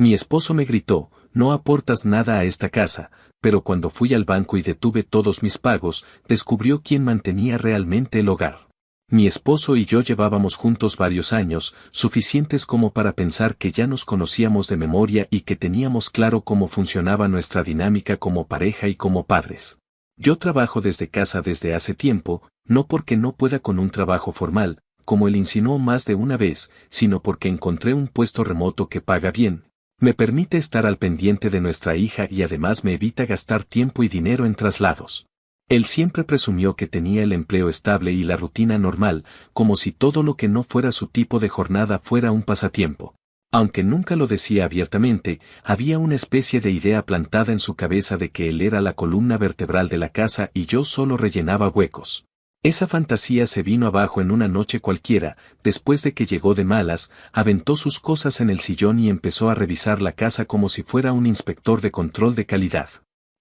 Mi esposo me gritó, no aportas nada a esta casa, pero cuando fui al banco y detuve todos mis pagos, descubrió quién mantenía realmente el hogar. Mi esposo y yo llevábamos juntos varios años, suficientes como para pensar que ya nos conocíamos de memoria y que teníamos claro cómo funcionaba nuestra dinámica como pareja y como padres. Yo trabajo desde casa desde hace tiempo, no porque no pueda con un trabajo formal, como él insinuó más de una vez, sino porque encontré un puesto remoto que paga bien, me permite estar al pendiente de nuestra hija y además me evita gastar tiempo y dinero en traslados. Él siempre presumió que tenía el empleo estable y la rutina normal, como si todo lo que no fuera su tipo de jornada fuera un pasatiempo. Aunque nunca lo decía abiertamente, había una especie de idea plantada en su cabeza de que él era la columna vertebral de la casa y yo solo rellenaba huecos. Esa fantasía se vino abajo en una noche cualquiera, después de que llegó de malas, aventó sus cosas en el sillón y empezó a revisar la casa como si fuera un inspector de control de calidad.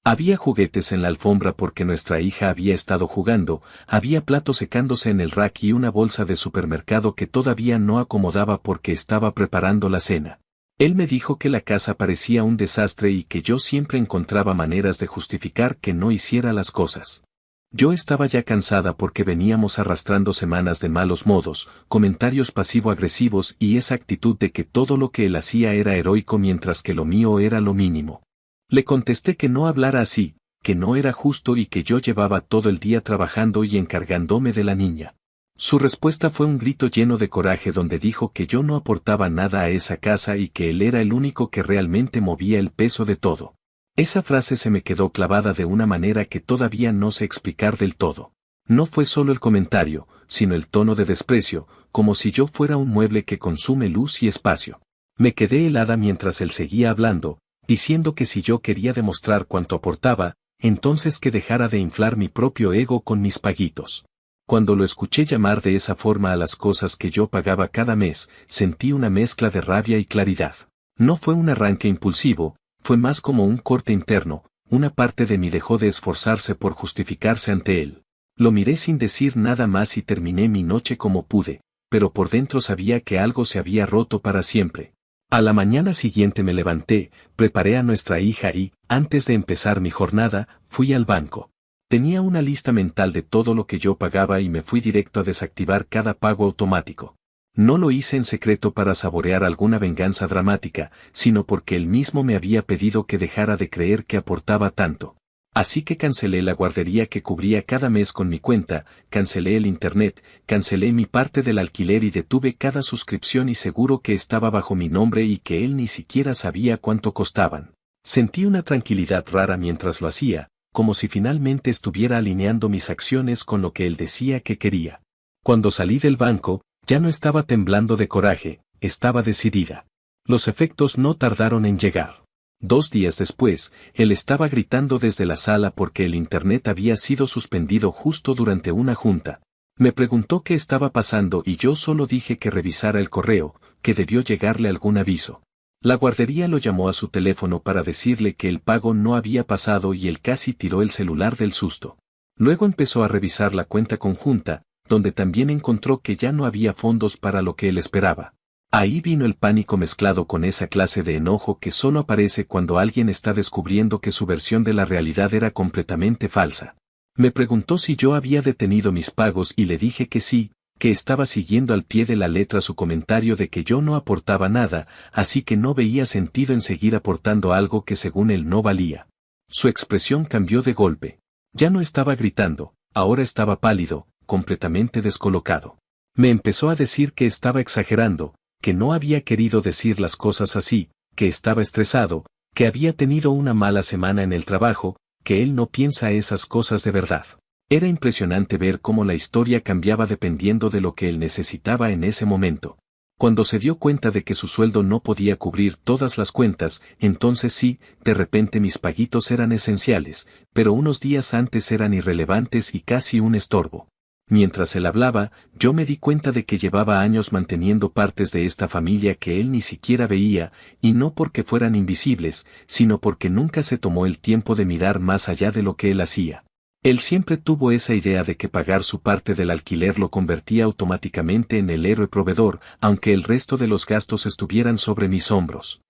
Había juguetes en la alfombra porque nuestra hija había estado jugando, había platos secándose en el rack y una bolsa de supermercado que todavía no acomodaba porque estaba preparando la cena. Él me dijo que la casa parecía un desastre y que yo siempre encontraba maneras de justificar que no hiciera las cosas. Yo estaba ya cansada porque veníamos arrastrando semanas de malos modos, comentarios pasivo-agresivos y esa actitud de que todo lo que él hacía era heroico mientras que lo mío era lo mínimo. Le contesté que no hablara así, que no era justo y que yo llevaba todo el día trabajando y encargándome de la niña. Su respuesta fue un grito lleno de coraje donde dijo que yo no aportaba nada a esa casa y que él era el único que realmente movía el peso de todo. Esa frase se me quedó clavada de una manera que todavía no sé explicar del todo. No fue solo el comentario, sino el tono de desprecio, como si yo fuera un mueble que consume luz y espacio. Me quedé helada mientras él seguía hablando, diciendo que si yo quería demostrar cuánto aportaba, entonces que dejara de inflar mi propio ego con mis paguitos. Cuando lo escuché llamar de esa forma a las cosas que yo pagaba cada mes, sentí una mezcla de rabia y claridad. No fue un arranque impulsivo, fue más como un corte interno, una parte de mí dejó de esforzarse por justificarse ante él. Lo miré sin decir nada más y terminé mi noche como pude, pero por dentro sabía que algo se había roto para siempre. A la mañana siguiente me levanté, preparé a nuestra hija y, antes de empezar mi jornada, fui al banco. Tenía una lista mental de todo lo que yo pagaba y me fui directo a desactivar cada pago automático. No lo hice en secreto para saborear alguna venganza dramática, sino porque él mismo me había pedido que dejara de creer que aportaba tanto. Así que cancelé la guardería que cubría cada mes con mi cuenta, cancelé el internet, cancelé mi parte del alquiler y detuve cada suscripción y seguro que estaba bajo mi nombre y que él ni siquiera sabía cuánto costaban. Sentí una tranquilidad rara mientras lo hacía, como si finalmente estuviera alineando mis acciones con lo que él decía que quería. Cuando salí del banco, ya no estaba temblando de coraje, estaba decidida. Los efectos no tardaron en llegar. 2 días después, él estaba gritando desde la sala porque el internet había sido suspendido justo durante una junta. Me preguntó qué estaba pasando y yo solo dije que revisara el correo, que debió llegarle algún aviso. La guardería lo llamó a su teléfono para decirle que el pago no había pasado y él casi tiró el celular del susto. Luego empezó a revisar la cuenta conjunta, donde también encontró que ya no había fondos para lo que él esperaba. Ahí vino el pánico mezclado con esa clase de enojo que solo aparece cuando alguien está descubriendo que su versión de la realidad era completamente falsa. Me preguntó si yo había detenido mis pagos y le dije que sí, que estaba siguiendo al pie de la letra su comentario de que yo no aportaba nada, así que no veía sentido en seguir aportando algo que según él no valía. Su expresión cambió de golpe. Ya no estaba gritando, ahora estaba pálido, completamente descolocado. Me empezó a decir que estaba exagerando, que no había querido decir las cosas así, que estaba estresado, que había tenido una mala semana en el trabajo, que él no piensa esas cosas de verdad. Era impresionante ver cómo la historia cambiaba dependiendo de lo que él necesitaba en ese momento. Cuando se dio cuenta de que su sueldo no podía cubrir todas las cuentas, entonces sí, de repente mis paguitos eran esenciales, pero unos días antes eran irrelevantes y casi un estorbo. Mientras él hablaba, yo me di cuenta de que llevaba años manteniendo partes de esta familia que él ni siquiera veía, y no porque fueran invisibles, sino porque nunca se tomó el tiempo de mirar más allá de lo que él hacía. Él siempre tuvo esa idea de que pagar su parte del alquiler lo convertía automáticamente en el héroe proveedor, aunque el resto de los gastos estuvieran sobre mis hombros.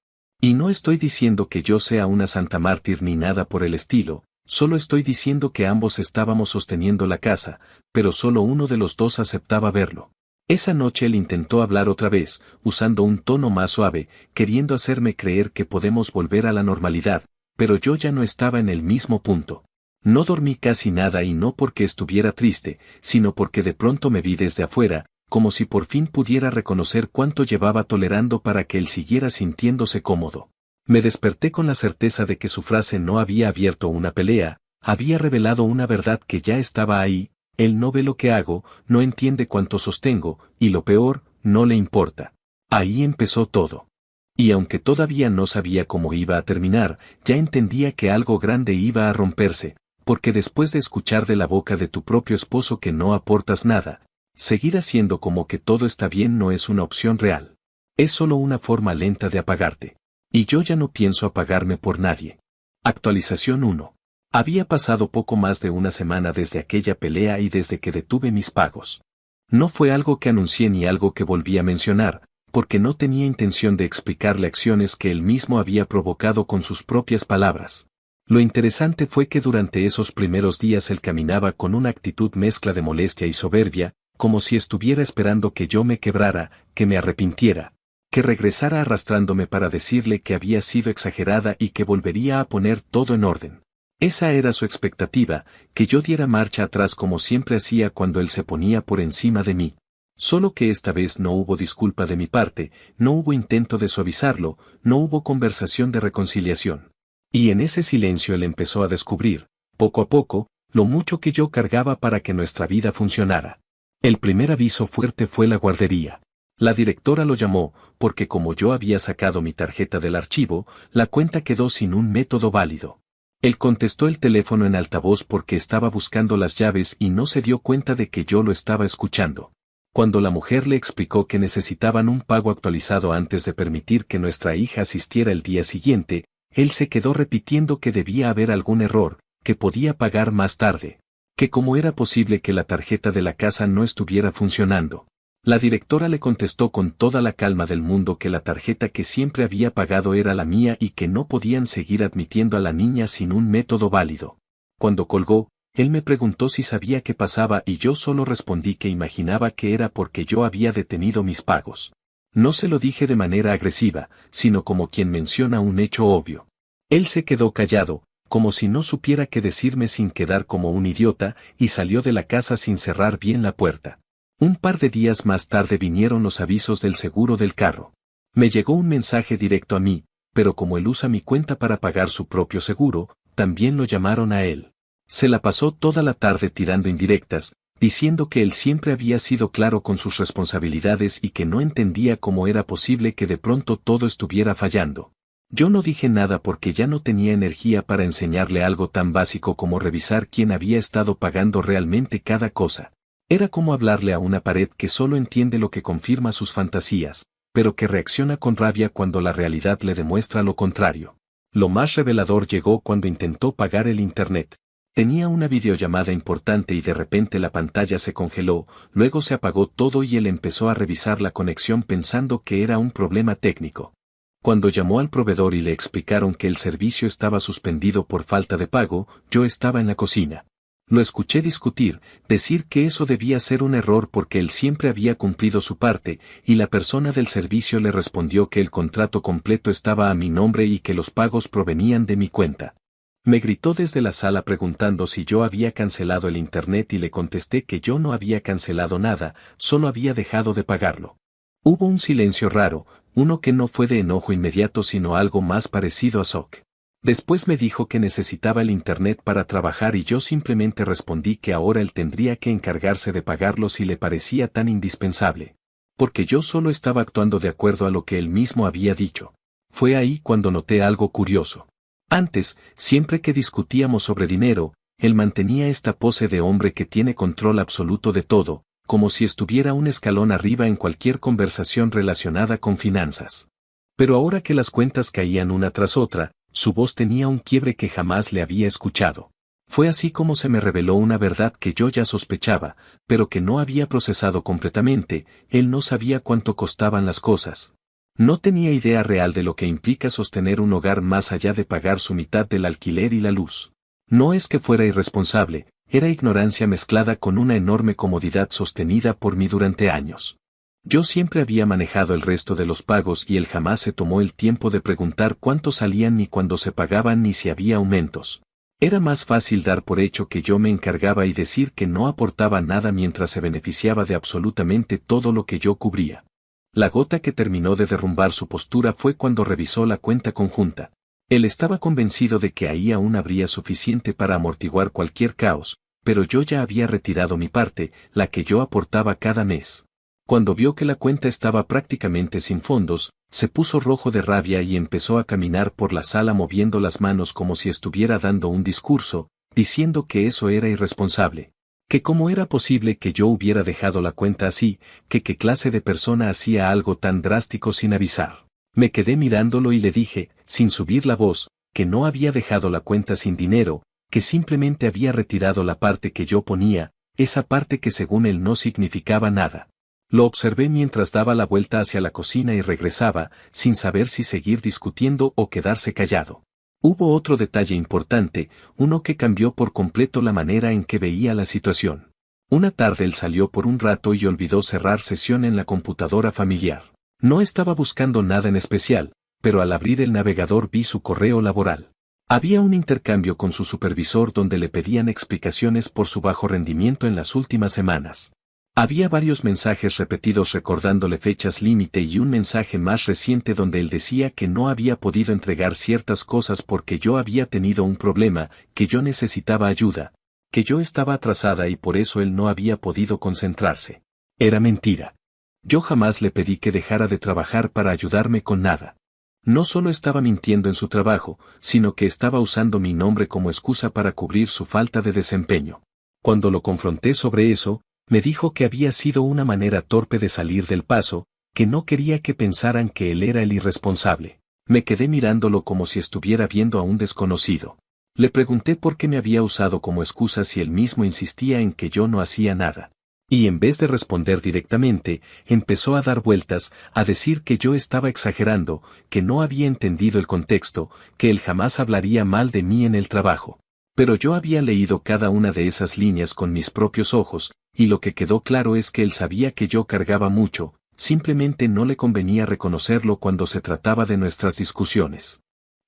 Y no estoy diciendo que yo sea una santa mártir ni nada por el estilo, solo estoy diciendo que ambos estábamos sosteniendo la casa, pero solo uno de los dos aceptaba verlo. Esa noche él intentó hablar otra vez, usando un tono más suave, queriendo hacerme creer que podemos volver a la normalidad, pero yo ya no estaba en el mismo punto. No dormí casi nada y no porque estuviera triste, sino porque de pronto me vi desde afuera, como si por fin pudiera reconocer cuánto llevaba tolerando para que él siguiera sintiéndose cómodo. Me desperté con la certeza de que su frase no había abierto una pelea, había revelado una verdad que ya estaba ahí. Él no ve lo que hago, no entiende cuánto sostengo, y lo peor, no le importa. Ahí empezó todo. Y aunque todavía no sabía cómo iba a terminar, ya entendía que algo grande iba a romperse, porque después de escuchar de la boca de tu propio esposo que no aportas nada, seguir haciendo como que todo está bien no es una opción real. Es solo una forma lenta de apagarte. Y yo ya no pienso apagarme por nadie. Actualización 1. Había pasado poco más de una semana desde aquella pelea y desde que detuve mis pagos. No fue algo que anuncié ni algo que volví a mencionar, porque no tenía intención de explicarle acciones que él mismo había provocado con sus propias palabras. Lo interesante fue que durante esos primeros días él caminaba con una actitud mezcla de molestia y soberbia, como si estuviera esperando que yo me quebrara, que me arrepintiera, que regresara arrastrándome para decirle que había sido exagerada y que volvería a poner todo en orden. Esa era su expectativa, que yo diera marcha atrás como siempre hacía cuando él se ponía por encima de mí. Solo que esta vez no hubo disculpa de mi parte, no hubo intento de suavizarlo, no hubo conversación de reconciliación. Y en ese silencio él empezó a descubrir, poco a poco, lo mucho que yo cargaba para que nuestra vida funcionara. El primer aviso fuerte fue la guardería. La directora lo llamó, porque como yo había sacado mi tarjeta del archivo, la cuenta quedó sin un método válido. Él contestó el teléfono en altavoz porque estaba buscando las llaves y no se dio cuenta de que yo lo estaba escuchando. Cuando la mujer le explicó que necesitaban un pago actualizado antes de permitir que nuestra hija asistiera el día siguiente, él se quedó repitiendo que debía haber algún error, que podía pagar más tarde, que cómo era posible que la tarjeta de la casa no estuviera funcionando. La directora le contestó con toda la calma del mundo que la tarjeta que siempre había pagado era la mía y que no podían seguir admitiendo a la niña sin un método válido. Cuando colgó, él me preguntó si sabía qué pasaba y yo solo respondí que imaginaba que era porque yo había detenido mis pagos. No se lo dije de manera agresiva, sino como quien menciona un hecho obvio. Él se quedó callado, como si no supiera qué decirme sin quedar como un idiota, y salió de la casa sin cerrar bien la puerta. Un par de días más tarde vinieron los avisos del seguro del carro. Me llegó un mensaje directo a mí, pero como él usa mi cuenta para pagar su propio seguro, también lo llamaron a él. Se la pasó toda la tarde tirando indirectas, diciendo que él siempre había sido claro con sus responsabilidades y que no entendía cómo era posible que de pronto todo estuviera fallando. Yo no dije nada porque ya no tenía energía para enseñarle algo tan básico como revisar quién había estado pagando realmente cada cosa. Era como hablarle a una pared que solo entiende lo que confirma sus fantasías, pero que reacciona con rabia cuando la realidad le demuestra lo contrario. Lo más revelador llegó cuando intentó pagar el internet. Tenía una videollamada importante y de repente la pantalla se congeló, luego se apagó todo y él empezó a revisar la conexión pensando que era un problema técnico. Cuando llamó al proveedor y le explicaron que el servicio estaba suspendido por falta de pago, yo estaba en la cocina. Lo escuché discutir, decir que eso debía ser un error porque él siempre había cumplido su parte, y la persona del servicio le respondió que el contrato completo estaba a mi nombre y que los pagos provenían de mi cuenta. Me gritó desde la sala preguntando si yo había cancelado el internet y le contesté que yo no había cancelado nada, solo había dejado de pagarlo. Hubo un silencio raro, uno que no fue de enojo inmediato sino algo más parecido a shock. Después me dijo que necesitaba el internet para trabajar y yo simplemente respondí que ahora él tendría que encargarse de pagarlo si le parecía tan indispensable. Porque yo solo estaba actuando de acuerdo a lo que él mismo había dicho. Fue ahí cuando noté algo curioso. Antes, siempre que discutíamos sobre dinero, él mantenía esta pose de hombre que tiene control absoluto de todo, como si estuviera un escalón arriba en cualquier conversación relacionada con finanzas. Pero ahora que las cuentas caían una tras otra, su voz tenía un quiebre que jamás le había escuchado. Fue así como se me reveló una verdad que yo ya sospechaba, pero que no había procesado completamente. Él no sabía cuánto costaban las cosas. No tenía idea real de lo que implica sostener un hogar más allá de pagar su mitad del alquiler y la luz. No es que fuera irresponsable, era ignorancia mezclada con una enorme comodidad sostenida por mí durante años. Yo siempre había manejado el resto de los pagos y él jamás se tomó el tiempo de preguntar cuánto salían ni cuándo se pagaban ni si había aumentos. Era más fácil dar por hecho que yo me encargaba y decir que no aportaba nada mientras se beneficiaba de absolutamente todo lo que yo cubría. La gota que terminó de derrumbar su postura fue cuando revisó la cuenta conjunta. Él estaba convencido de que ahí aún habría suficiente para amortiguar cualquier caos, pero yo ya había retirado mi parte, la que yo aportaba cada mes. Cuando vio que la cuenta estaba prácticamente sin fondos, se puso rojo de rabia y empezó a caminar por la sala moviendo las manos como si estuviera dando un discurso, diciendo que eso era irresponsable. Que cómo era posible que yo hubiera dejado la cuenta así, que qué clase de persona hacía algo tan drástico sin avisar. Me quedé mirándolo y le dije, sin subir la voz, que no había dejado la cuenta sin dinero, que simplemente había retirado la parte que yo ponía, esa parte que según él no significaba nada. Lo observé mientras daba la vuelta hacia la cocina y regresaba, sin saber si seguir discutiendo o quedarse callado. Hubo otro detalle importante, uno que cambió por completo la manera en que veía la situación. Una tarde él salió por un rato y olvidó cerrar sesión en la computadora familiar. No estaba buscando nada en especial, pero al abrir el navegador vi su correo laboral. Había un intercambio con su supervisor donde le pedían explicaciones por su bajo rendimiento en las últimas semanas. Había varios mensajes repetidos recordándole fechas límite y un mensaje más reciente donde él decía que no había podido entregar ciertas cosas porque yo había tenido un problema, que yo necesitaba ayuda, que yo estaba atrasada y por eso él no había podido concentrarse. Era mentira. Yo jamás le pedí que dejara de trabajar para ayudarme con nada. No solo estaba mintiendo en su trabajo, sino que estaba usando mi nombre como excusa para cubrir su falta de desempeño. Cuando lo confronté sobre eso, me dijo que había sido una manera torpe de salir del paso, que no quería que pensaran que él era el irresponsable. Me quedé mirándolo como si estuviera viendo a un desconocido. Le pregunté por qué me había usado como excusa si él mismo insistía en que yo no hacía nada. Y en vez de responder directamente, empezó a dar vueltas, a decir que yo estaba exagerando, que no había entendido el contexto, que él jamás hablaría mal de mí en el trabajo. Pero yo había leído cada una de esas líneas con mis propios ojos, y lo que quedó claro es que él sabía que yo cargaba mucho, simplemente no le convenía reconocerlo cuando se trataba de nuestras discusiones.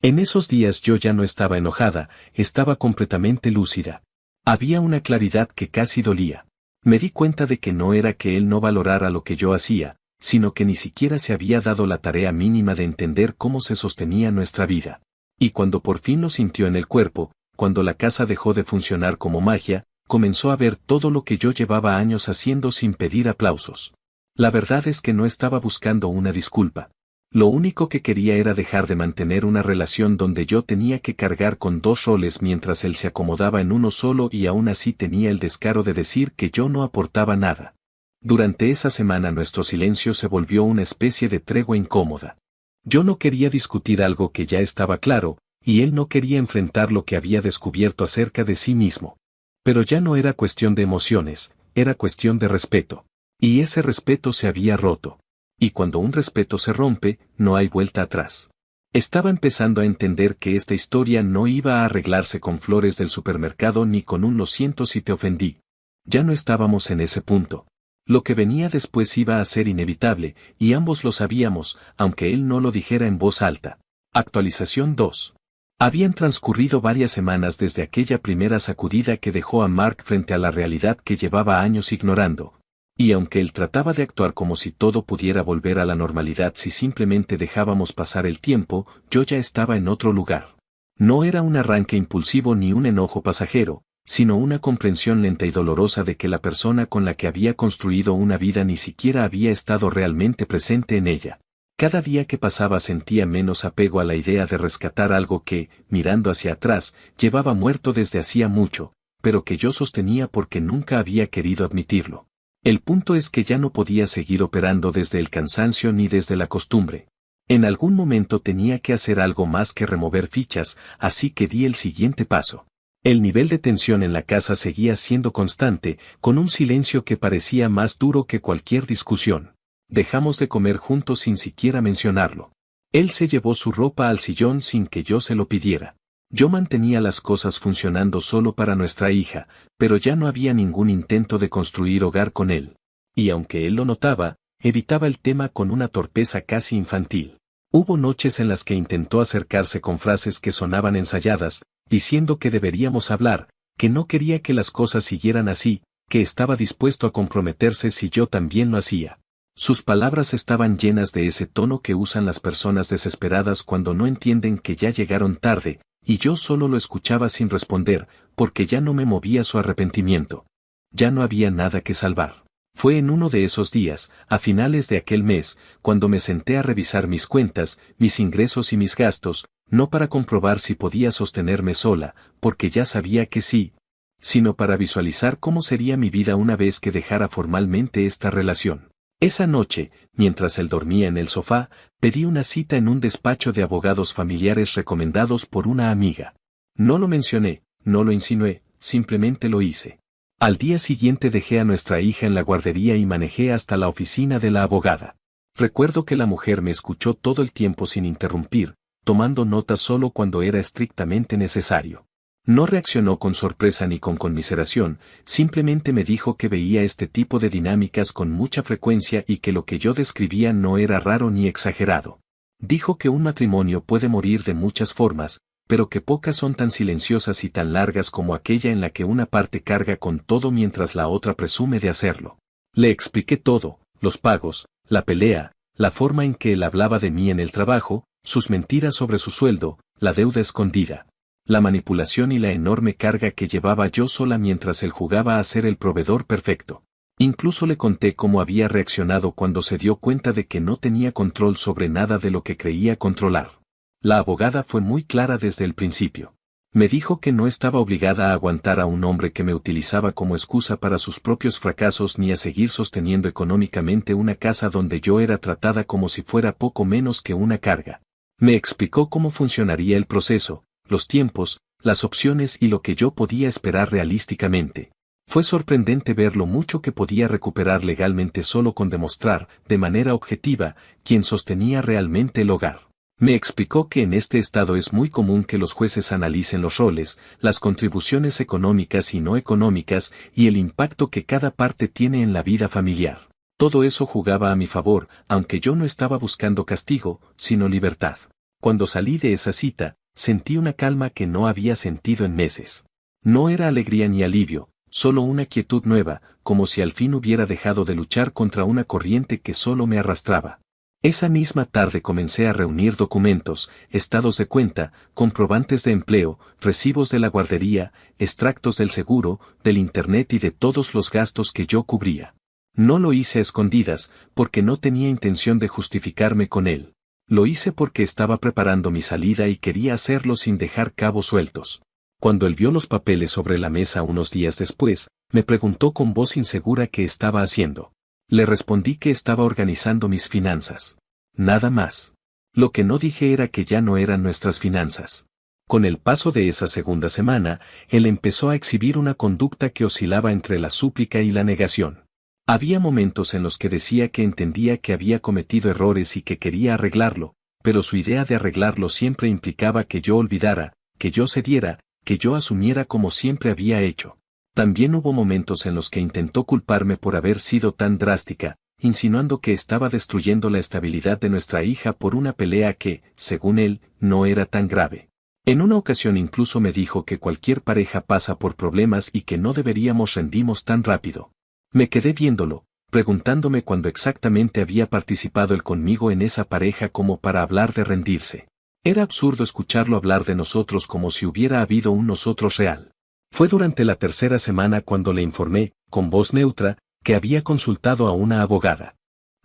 En esos días yo ya no estaba enojada, estaba completamente lúcida. Había una claridad que casi dolía. Me di cuenta de que no era que él no valorara lo que yo hacía, sino que ni siquiera se había dado la tarea mínima de entender cómo se sostenía nuestra vida. Y cuando por fin lo sintió en el cuerpo, cuando la casa dejó de funcionar como magia, comenzó a ver todo lo que yo llevaba años haciendo sin pedir aplausos. La verdad es que no estaba buscando una disculpa. Lo único que quería era dejar de mantener una relación donde yo tenía que cargar con dos roles mientras él se acomodaba en uno solo y aún así tenía el descaro de decir que yo no aportaba nada. Durante esa semana nuestro silencio se volvió una especie de tregua incómoda. Yo no quería discutir algo que ya estaba claro, y él no quería enfrentar lo que había descubierto acerca de sí mismo. Pero ya no era cuestión de emociones, era cuestión de respeto. Y ese respeto se había roto. Y cuando un respeto se rompe, no hay vuelta atrás. Estaba empezando a entender que esta historia no iba a arreglarse con flores del supermercado ni con un lo siento si te ofendí. Ya no estábamos en ese punto. Lo que venía después iba a ser inevitable, y ambos lo sabíamos, aunque él no lo dijera en voz alta. Actualización 2. Habían transcurrido varias semanas desde aquella primera sacudida que dejó a Mark frente a la realidad que llevaba años ignorando. Y aunque él trataba de actuar como si todo pudiera volver a la normalidad si simplemente dejábamos pasar el tiempo, yo ya estaba en otro lugar. No era un arranque impulsivo ni un enojo pasajero, sino una comprensión lenta y dolorosa de que la persona con la que había construido una vida ni siquiera había estado realmente presente en ella. Cada día que pasaba sentía menos apego a la idea de rescatar algo que, mirando hacia atrás, llevaba muerto desde hacía mucho, pero que yo sostenía porque nunca había querido admitirlo. El punto es que ya no podía seguir operando desde el cansancio ni desde la costumbre. En algún momento tenía que hacer algo más que remover fichas, así que di el siguiente paso. El nivel de tensión en la casa seguía siendo constante, con un silencio que parecía más duro que cualquier discusión. Dejamos de comer juntos sin siquiera mencionarlo. Él se llevó su ropa al sillón sin que yo se lo pidiera. Yo mantenía las cosas funcionando solo para nuestra hija, pero ya no había ningún intento de construir hogar con él. Y aunque él lo notaba, evitaba el tema con una torpeza casi infantil. Hubo noches en las que intentó acercarse con frases que sonaban ensayadas, diciendo que deberíamos hablar, que no quería que las cosas siguieran así, que estaba dispuesto a comprometerse si yo también lo hacía. Sus palabras estaban llenas de ese tono que usan las personas desesperadas cuando no entienden que ya llegaron tarde, y yo solo lo escuchaba sin responder, porque ya no me movía su arrepentimiento. Ya no había nada que salvar. Fue en uno de esos días, a finales de aquel mes, cuando me senté a revisar mis cuentas, mis ingresos y mis gastos, no para comprobar si podía sostenerme sola, porque ya sabía que sí, sino para visualizar cómo sería mi vida una vez que dejara formalmente esta relación. Esa noche, mientras él dormía en el sofá, pedí una cita en un despacho de abogados familiares recomendados por una amiga. No lo mencioné, no lo insinué, simplemente lo hice. Al día siguiente dejé a nuestra hija en la guardería y manejé hasta la oficina de la abogada. Recuerdo que la mujer me escuchó todo el tiempo sin interrumpir, tomando nota solo cuando era estrictamente necesario. No reaccionó con sorpresa ni con conmiseración, simplemente me dijo que veía este tipo de dinámicas con mucha frecuencia y que lo que yo describía no era raro ni exagerado. Dijo que un matrimonio puede morir de muchas formas, pero que pocas son tan silenciosas y tan largas como aquella en la que una parte carga con todo mientras la otra presume de hacerlo. Le expliqué todo, los pagos, la pelea, la forma en que él hablaba de mí en el trabajo, sus mentiras sobre su sueldo, la deuda escondida, la manipulación y la enorme carga que llevaba yo sola mientras él jugaba a ser el proveedor perfecto. Incluso le conté cómo había reaccionado cuando se dio cuenta de que no tenía control sobre nada de lo que creía controlar. La abogada fue muy clara desde el principio. Me dijo que no estaba obligada a aguantar a un hombre que me utilizaba como excusa para sus propios fracasos ni a seguir sosteniendo económicamente una casa donde yo era tratada como si fuera poco menos que una carga. Me explicó cómo funcionaría el proceso, los tiempos, las opciones y lo que yo podía esperar realísticamente. Fue sorprendente ver lo mucho que podía recuperar legalmente solo con demostrar, de manera objetiva, quién sostenía realmente el hogar. Me explicó que en este estado es muy común que los jueces analicen los roles, las contribuciones económicas y no económicas y el impacto que cada parte tiene en la vida familiar. Todo eso jugaba a mi favor, aunque yo no estaba buscando castigo, sino libertad. Cuando salí de esa cita, sentí una calma que no había sentido en meses. No era alegría ni alivio, solo una quietud nueva, como si al fin hubiera dejado de luchar contra una corriente que solo me arrastraba. Esa misma tarde comencé a reunir documentos, estados de cuenta, comprobantes de empleo, recibos de la guardería, extractos del seguro, del internet y de todos los gastos que yo cubría. No lo hice a escondidas, porque no tenía intención de justificarme con él. Lo hice porque estaba preparando mi salida y quería hacerlo sin dejar cabos sueltos. Cuando él vio los papeles sobre la mesa unos días después, me preguntó con voz insegura qué estaba haciendo. Le respondí que estaba organizando mis finanzas. Nada más. Lo que no dije era que ya no eran nuestras finanzas. Con el paso de esa segunda semana, él empezó a exhibir una conducta que oscilaba entre la súplica y la negación. Había momentos en los que decía que entendía que había cometido errores y que quería arreglarlo, pero su idea de arreglarlo siempre implicaba que yo olvidara, que yo cediera, que yo asumiera como siempre había hecho. También hubo momentos en los que intentó culparme por haber sido tan drástica, insinuando que estaba destruyendo la estabilidad de nuestra hija por una pelea que, según él, no era tan grave. En una ocasión incluso me dijo que cualquier pareja pasa por problemas y que no deberíamos rendirnos tan rápido. Me quedé viéndolo, preguntándome cuándo exactamente había participado él conmigo en esa pareja como para hablar de rendirse. Era absurdo escucharlo hablar de nosotros como si hubiera habido un nosotros real. Fue durante la tercera semana cuando le informé, con voz neutra, que había consultado a una abogada.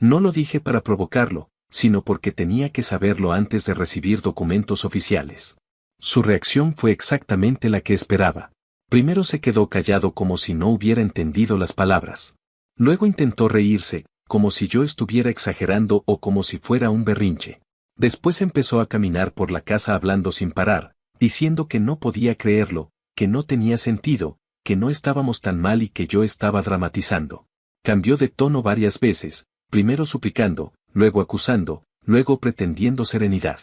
No lo dije para provocarlo, sino porque tenía que saberlo antes de recibir documentos oficiales. Su reacción fue exactamente la que esperaba. Primero se quedó callado como si no hubiera entendido las palabras. Luego intentó reírse, como si yo estuviera exagerando o como si fuera un berrinche. Después empezó a caminar por la casa hablando sin parar, diciendo que no podía creerlo, que no tenía sentido, que no estábamos tan mal y que yo estaba dramatizando. Cambió de tono varias veces, primero suplicando, luego acusando, luego pretendiendo serenidad.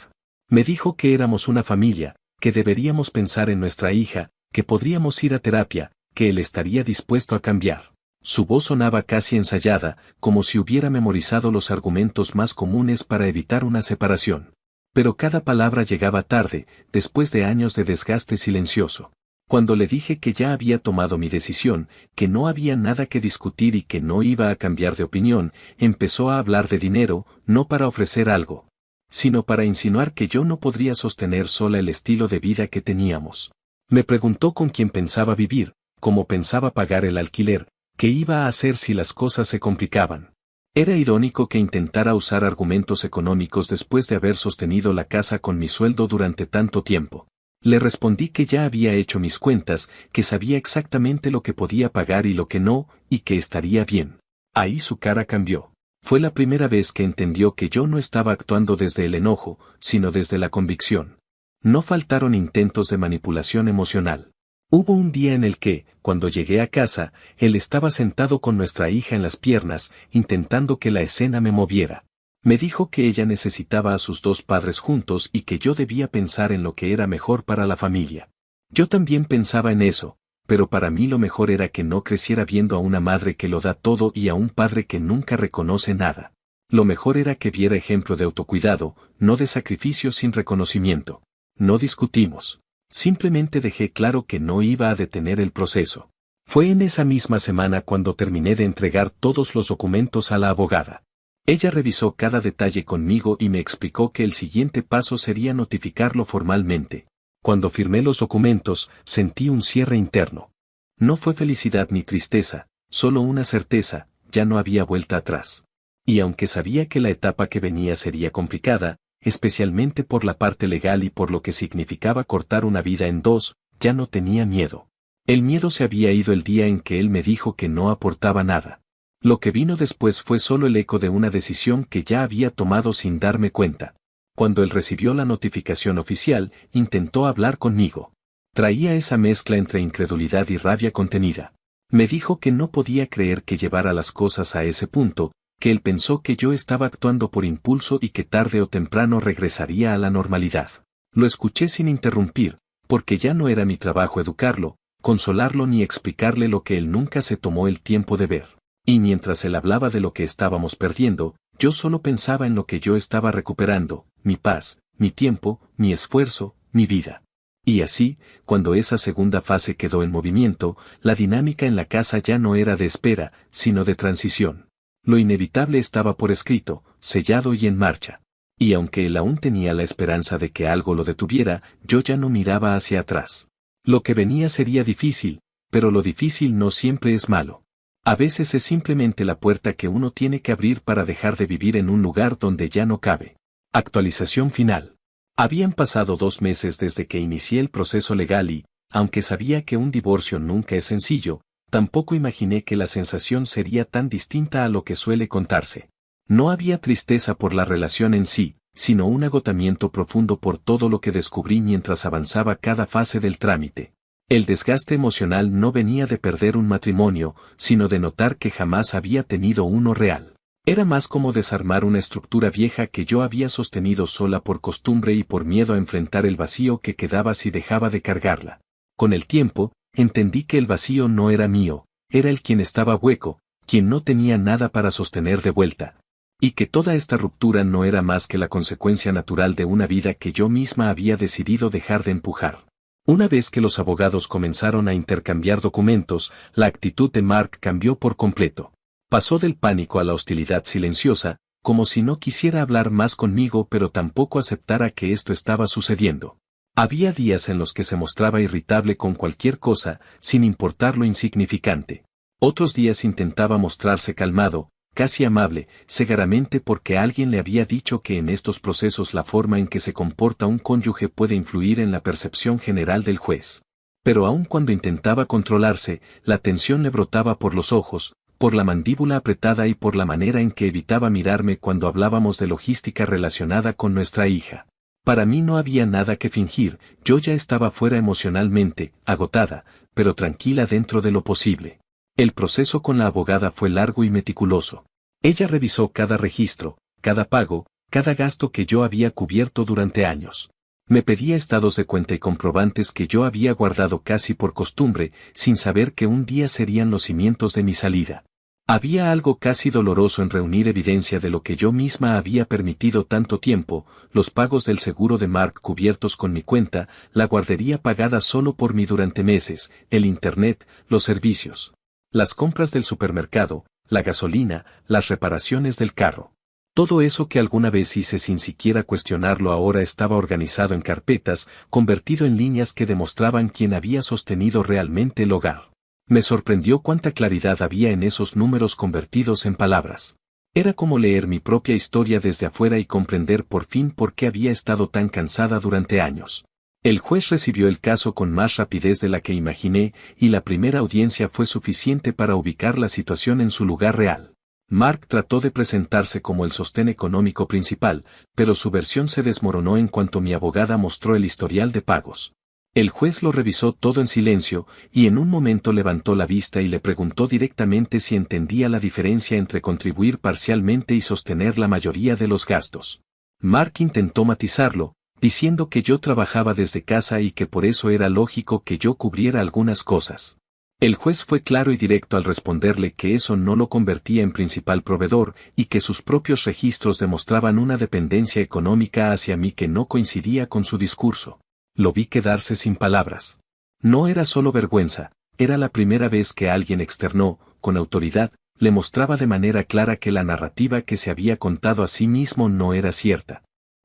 Me dijo que éramos una familia, que deberíamos pensar en nuestra hija, que podríamos ir a terapia, que él estaría dispuesto a cambiar. Su voz sonaba casi ensayada, como si hubiera memorizado los argumentos más comunes para evitar una separación. Pero cada palabra llegaba tarde, después de años de desgaste silencioso. Cuando le dije que ya había tomado mi decisión, que no había nada que discutir y que no iba a cambiar de opinión, empezó a hablar de dinero, no para ofrecer algo, sino para insinuar que yo no podría sostener sola el estilo de vida que teníamos. Me preguntó con quién pensaba vivir, cómo pensaba pagar el alquiler, qué iba a hacer si las cosas se complicaban. Era irónico que intentara usar argumentos económicos después de haber sostenido la casa con mi sueldo durante tanto tiempo. Le respondí que ya había hecho mis cuentas, que sabía exactamente lo que podía pagar y lo que no, y que estaría bien. Ahí su cara cambió. Fue la primera vez que entendió que yo no estaba actuando desde el enojo, sino desde la convicción. No faltaron intentos de manipulación emocional. Hubo un día en el que, cuando llegué a casa, él estaba sentado con nuestra hija en las piernas, intentando que la escena me moviera. Me dijo que ella necesitaba a sus dos padres juntos y que yo debía pensar en lo que era mejor para la familia. Yo también pensaba en eso, pero para mí lo mejor era que no creciera viendo a una madre que lo da todo y a un padre que nunca reconoce nada. Lo mejor era que viera ejemplo de autocuidado, no de sacrificio sin reconocimiento. No discutimos. Simplemente dejé claro que no iba a detener el proceso. Fue en esa misma semana cuando terminé de entregar todos los documentos a la abogada. Ella revisó cada detalle conmigo y me explicó que el siguiente paso sería notificarlo formalmente. Cuando firmé los documentos, sentí un cierre interno. No fue felicidad ni tristeza, solo una certeza, ya no había vuelta atrás. Y aunque sabía que la etapa que venía sería complicada, especialmente por la parte legal y por lo que significaba cortar una vida en dos, ya no tenía miedo. El miedo se había ido el día en que él me dijo que no aportaba nada. Lo que vino después fue solo el eco de una decisión que ya había tomado sin darme cuenta. Cuando él recibió la notificación oficial, intentó hablar conmigo. Traía esa mezcla entre incredulidad y rabia contenida. Me dijo que no podía creer que llevara las cosas a ese punto, que él pensó que yo estaba actuando por impulso y que tarde o temprano regresaría a la normalidad. Lo escuché sin interrumpir, porque ya no era mi trabajo educarlo, consolarlo ni explicarle lo que él nunca se tomó el tiempo de ver. Y mientras él hablaba de lo que estábamos perdiendo, yo solo pensaba en lo que yo estaba recuperando, mi paz, mi tiempo, mi esfuerzo, mi vida. Y así, cuando esa segunda fase quedó en movimiento, la dinámica en la casa ya no era de espera, sino de transición. Lo inevitable estaba por escrito, sellado y en marcha. Y aunque él aún tenía la esperanza de que algo lo detuviera, yo ya no miraba hacia atrás. Lo que venía sería difícil, pero lo difícil no siempre es malo. A veces es simplemente la puerta que uno tiene que abrir para dejar de vivir en un lugar donde ya no cabe. Actualización final. Habían pasado 2 meses desde que inicié el proceso legal y, aunque sabía que un divorcio nunca es sencillo, tampoco imaginé que la sensación sería tan distinta a lo que suele contarse. No había tristeza por la relación en sí, sino un agotamiento profundo por todo lo que descubrí mientras avanzaba cada fase del trámite. El desgaste emocional no venía de perder un matrimonio, sino de notar que jamás había tenido uno real. Era más como desarmar una estructura vieja que yo había sostenido sola por costumbre y por miedo a enfrentar el vacío que quedaba si dejaba de cargarla. Con el tiempo, entendí que el vacío no era mío, era el quien estaba hueco, quien no tenía nada para sostener de vuelta. Y que toda esta ruptura no era más que la consecuencia natural de una vida que yo misma había decidido dejar de empujar. Una vez que los abogados comenzaron a intercambiar documentos, la actitud de Mark cambió por completo. Pasó del pánico a la hostilidad silenciosa, como si no quisiera hablar más conmigo pero tampoco aceptara que esto estaba sucediendo. Había días en los que se mostraba irritable con cualquier cosa, sin importar lo insignificante. Otros días intentaba mostrarse calmado, casi amable, segaramente porque alguien le había dicho que en estos procesos la forma en que se comporta un cónyuge puede influir en la percepción general del juez. Pero aun cuando intentaba controlarse, la tensión le brotaba por los ojos, por la mandíbula apretada y por la manera en que evitaba mirarme cuando hablábamos de logística relacionada con nuestra hija. Para mí no había nada que fingir, yo ya estaba fuera emocionalmente, agotada, pero tranquila dentro de lo posible. El proceso con la abogada fue largo y meticuloso. Ella revisó cada registro, cada pago, cada gasto que yo había cubierto durante años. Me pedía estados de cuenta y comprobantes que yo había guardado casi por costumbre, sin saber que un día serían los cimientos de mi salida. Había algo casi doloroso en reunir evidencia de lo que yo misma había permitido tanto tiempo, los pagos del seguro de Mark cubiertos con mi cuenta, la guardería pagada solo por mí durante meses, el internet, los servicios, las compras del supermercado, la gasolina, las reparaciones del carro. Todo eso que alguna vez hice sin siquiera cuestionarlo ahora estaba organizado en carpetas, convertido en líneas que demostraban quién había sostenido realmente el hogar. Me sorprendió cuánta claridad había en esos números convertidos en palabras. Era como leer mi propia historia desde afuera y comprender por fin por qué había estado tan cansada durante años. El juez recibió el caso con más rapidez de la que imaginé, y la primera audiencia fue suficiente para ubicar la situación en su lugar real. Mark trató de presentarse como el sostén económico principal, pero su versión se desmoronó en cuanto mi abogada mostró el historial de pagos. El juez lo revisó todo en silencio, y en un momento levantó la vista y le preguntó directamente si entendía la diferencia entre contribuir parcialmente y sostener la mayoría de los gastos. Mark intentó matizarlo, diciendo que yo trabajaba desde casa y que por eso era lógico que yo cubriera algunas cosas. El juez fue claro y directo al responderle que eso no lo convertía en principal proveedor y que sus propios registros demostraban una dependencia económica hacia mí que no coincidía con su discurso. Lo vi quedarse sin palabras. No era solo vergüenza, era la primera vez que alguien externó, con autoridad, le mostraba de manera clara que la narrativa que se había contado a sí mismo no era cierta.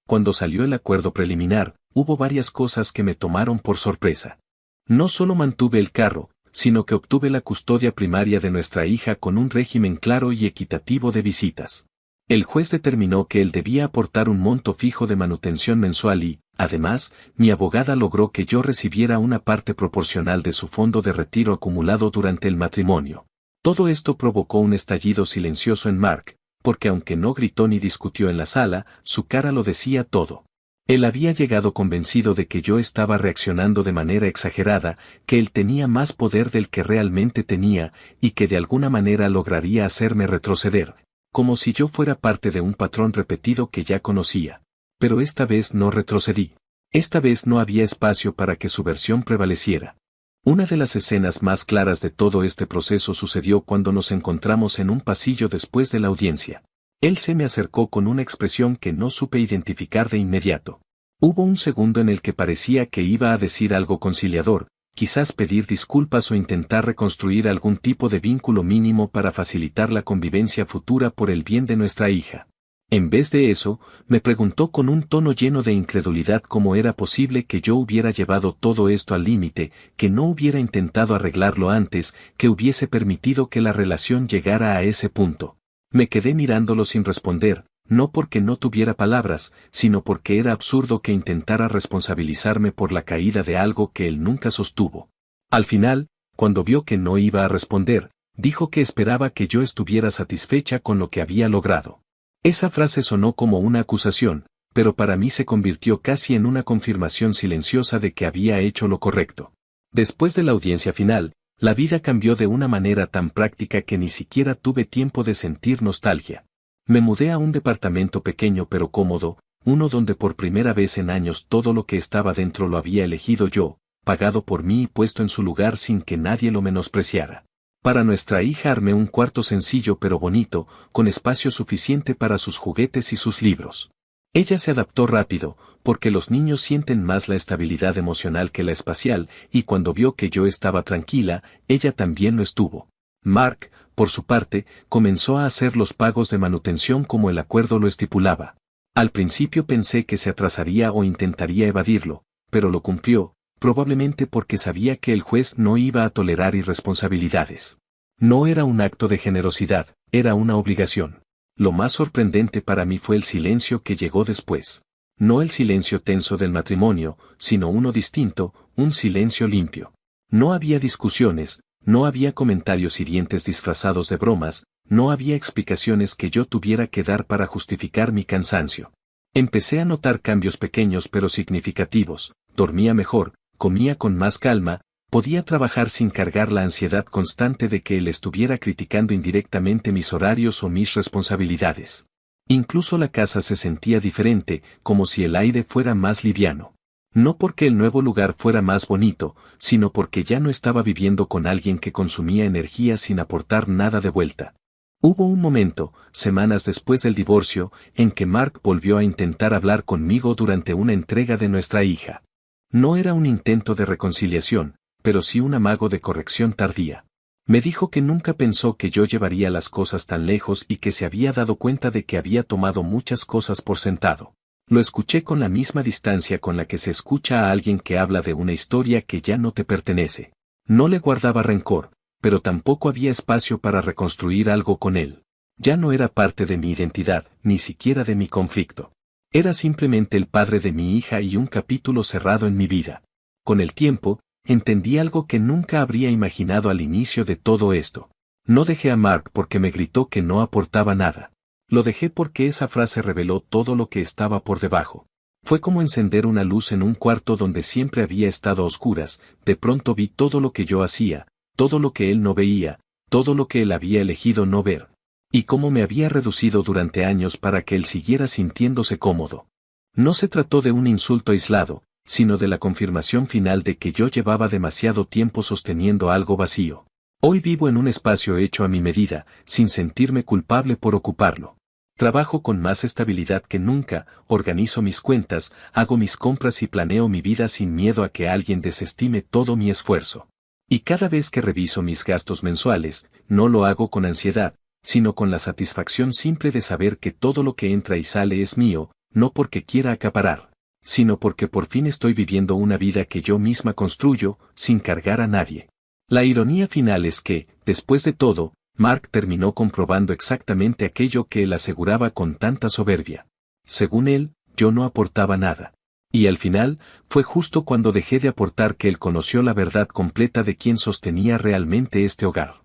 Cuando salió el acuerdo preliminar, hubo varias cosas que me tomaron por sorpresa. No solo mantuve el carro, sino que obtuve la custodia primaria de nuestra hija con un régimen claro y equitativo de visitas. El juez determinó que él debía aportar un monto fijo de manutención mensual y, además, mi abogada logró que yo recibiera una parte proporcional de su fondo de retiro acumulado durante el matrimonio. Todo esto provocó un estallido silencioso en Mark, porque aunque no gritó ni discutió en la sala, su cara lo decía todo. Él había llegado convencido de que yo estaba reaccionando de manera exagerada, que él tenía más poder del que realmente tenía, y que de alguna manera lograría hacerme retroceder, como si yo fuera parte de un patrón repetido que ya conocía. Pero esta vez no retrocedí. Esta vez no había espacio para que su versión prevaleciera. Una de las escenas más claras de todo este proceso sucedió cuando nos encontramos en un pasillo después de la audiencia. Él se me acercó con una expresión que no supe identificar de inmediato. Hubo un segundo en el que parecía que iba a decir algo conciliador, quizás pedir disculpas o intentar reconstruir algún tipo de vínculo mínimo para facilitar la convivencia futura por el bien de nuestra hija. En vez de eso, me preguntó con un tono lleno de incredulidad cómo era posible que yo hubiera llevado todo esto al límite, que no hubiera intentado arreglarlo antes, que hubiese permitido que la relación llegara a ese punto. Me quedé mirándolo sin responder, no porque no tuviera palabras, sino porque era absurdo que intentara responsabilizarme por la caída de algo que él nunca sostuvo. Al final, cuando vio que no iba a responder, dijo que esperaba que yo estuviera satisfecha con lo que había logrado. Esa frase sonó como una acusación, pero para mí se convirtió casi en una confirmación silenciosa de que había hecho lo correcto. Después de la audiencia final, la vida cambió de una manera tan práctica que ni siquiera tuve tiempo de sentir nostalgia. Me mudé a un departamento pequeño pero cómodo, uno donde por primera vez en años todo lo que estaba dentro lo había elegido yo, pagado por mí y puesto en su lugar sin que nadie lo menospreciara. Para nuestra hija armé un cuarto sencillo pero bonito, con espacio suficiente para sus juguetes y sus libros. Ella se adaptó rápido, porque los niños sienten más la estabilidad emocional que la espacial, y cuando vio que yo estaba tranquila, ella también lo estuvo. Mark, por su parte, comenzó a hacer los pagos de manutención como el acuerdo lo estipulaba. Al principio pensé que se atrasaría o intentaría evadirlo, pero lo cumplió, probablemente porque sabía que el juez no iba a tolerar irresponsabilidades. No era un acto de generosidad, era una obligación. Lo más sorprendente para mí fue el silencio que llegó después. No el silencio tenso del matrimonio, sino uno distinto, un silencio limpio. No había discusiones, no había comentarios hirientes disfrazados de bromas, no había explicaciones que yo tuviera que dar para justificar mi cansancio. Empecé a notar cambios pequeños pero significativos, dormía mejor, comía con más calma, Podía trabajar sin cargar la ansiedad constante de que él estuviera criticando indirectamente mis horarios o mis responsabilidades. Incluso la casa se sentía diferente, como si el aire fuera más liviano. No porque el nuevo lugar fuera más bonito, sino porque ya no estaba viviendo con alguien que consumía energía sin aportar nada de vuelta. Hubo un momento, semanas después del divorcio, en que Mark volvió a intentar hablar conmigo durante una entrega de nuestra hija. No era un intento de reconciliación, pero sí un amago de corrección tardía. Me dijo que nunca pensó que yo llevaría las cosas tan lejos y que se había dado cuenta de que había tomado muchas cosas por sentado. Lo escuché con la misma distancia con la que se escucha a alguien que habla de una historia que ya no te pertenece. No le guardaba rencor, pero tampoco había espacio para reconstruir algo con él. Ya no era parte de mi identidad, ni siquiera de mi conflicto. Era simplemente el padre de mi hija y un capítulo cerrado en mi vida. Con el tiempo, entendí algo que nunca habría imaginado al inicio de todo esto. No dejé a Mark porque me gritó que no aportaba nada. Lo dejé porque esa frase reveló todo lo que estaba por debajo. Fue como encender una luz en un cuarto donde siempre había estado a oscuras. De pronto vi todo lo que yo hacía, todo lo que él no veía, todo lo que él había elegido no ver. Y cómo me había reducido durante años para que él siguiera sintiéndose cómodo. No se trató de un insulto aislado, sino de la confirmación final de que yo llevaba demasiado tiempo sosteniendo algo vacío. Hoy vivo en un espacio hecho a mi medida, sin sentirme culpable por ocuparlo. Trabajo con más estabilidad que nunca, organizo mis cuentas, hago mis compras y planeo mi vida sin miedo a que alguien desestime todo mi esfuerzo. Y cada vez que reviso mis gastos mensuales, no lo hago con ansiedad, sino con la satisfacción simple de saber que todo lo que entra y sale es mío, no porque quiera acaparar, sino porque por fin estoy viviendo una vida que yo misma construyo, sin cargar a nadie. La ironía final es que, después de todo, Mark terminó comprobando exactamente aquello que él aseguraba con tanta soberbia. Según él, yo no aportaba nada. Y al final, fue justo cuando dejé de aportar que él conoció la verdad completa de quién sostenía realmente este hogar.